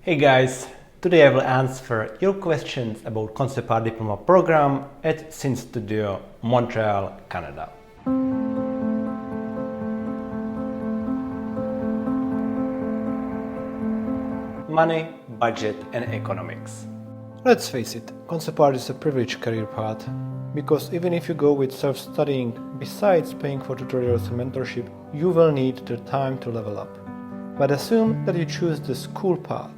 Hey guys, today I will answer your questions about Concept Art Diploma Program at Syn Studio, Montreal, Canada. Money, budget and economics. Let's face it, concept art is a privileged career path, because even if you go with self-studying, besides paying for tutorials and mentorship, you will need the time to level up. But assume that you choose the school path.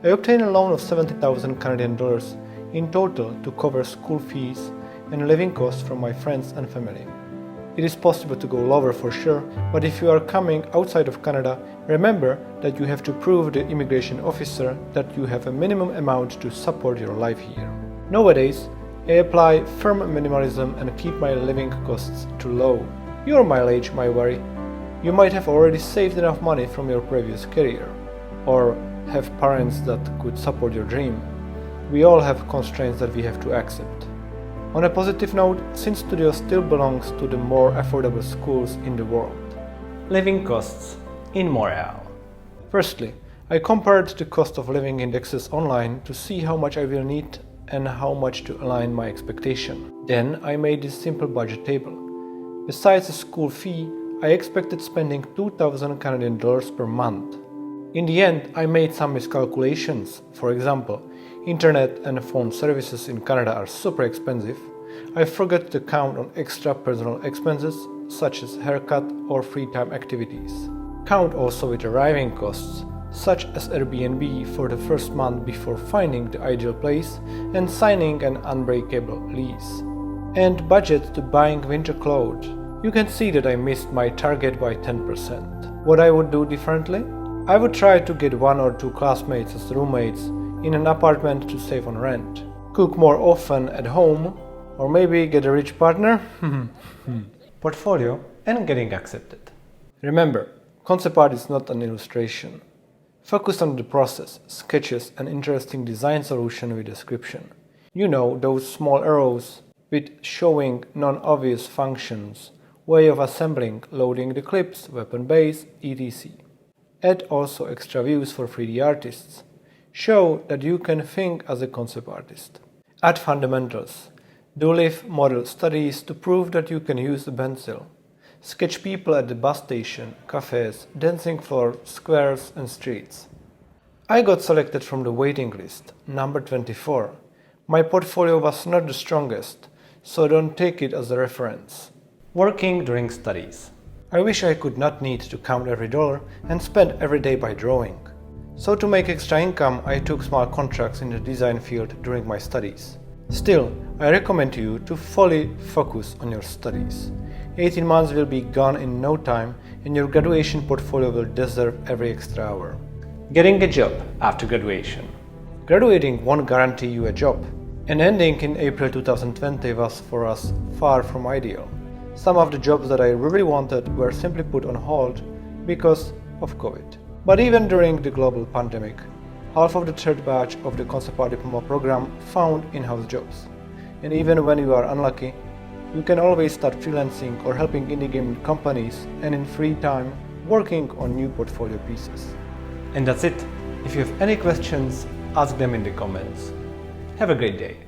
I obtained a loan of 70,000 Canadian dollars in total to cover school fees and living costs from my friends and family. It is possible to go lower for sure, but if you are coming outside of Canada, remember that you have to prove the immigration officer that you have a minimum amount to support your life here. Nowadays, I apply firm minimalism and keep my living costs too low. Your mileage might vary. You might have already saved enough money from your previous career, or have parents that could support your dream. We all have constraints that we have to accept. On a positive note, Syn Studio still belongs to the more affordable schools in the world. Living costs in Montreal. Firstly, I compared the cost of living indexes online to see how much I will need and how much to align my expectation. Then I made this simple budget table. Besides the school fee, I expected spending 2,000 Canadian dollars per month. In the end, I made some miscalculations. For example, internet and phone services in Canada are super expensive. I forgot to count on extra personal expenses such as haircut or free time activities. Count also with arriving costs such as Airbnb for the first month before finding the ideal place and signing an unbreakable lease. And budget to buying winter clothes. You can see that I missed my target by 10%. What I would do differently? I would try to get one or two classmates as roommates in an apartment to save on rent, cook more often at home, or maybe get a rich partner. Portfolio and getting accepted. Remember, concept art is not an illustration. Focus on the process, sketches and interesting design solution with description. You know, those small arrows with showing non-obvious functions, way of assembling, loading the clips, weapon base, etc. Add also extra views for 3D artists. Show that you can think as a concept artist. Add fundamentals. Do live model studies to prove that you can use a pencil. Sketch people at the bus station, cafes, dancing floor, squares and streets. I got selected from the waiting list, number 24. My portfolio was not the strongest, so don't take it as a reference. Working during studies. I wish I could not need to count every dollar and spend every day by drawing. So to make extra income, I took small contracts in the design field during my studies. Still, I recommend you to fully focus on your studies. 18 months will be gone in no time and your graduation portfolio will deserve every extra hour. Getting a job after graduation. Graduating won't guarantee you a job, and ending in April 2020 was for us far from ideal. Some of the jobs that I really wanted were simply put on hold because of COVID. But even during the global pandemic, half of the third batch of the Concept Art Diploma Program found in-house jobs. And even when you are unlucky, you can always start freelancing or helping indie game companies and in free time working on new portfolio pieces. And that's it. If you have any questions, ask them in the comments. Have a great day.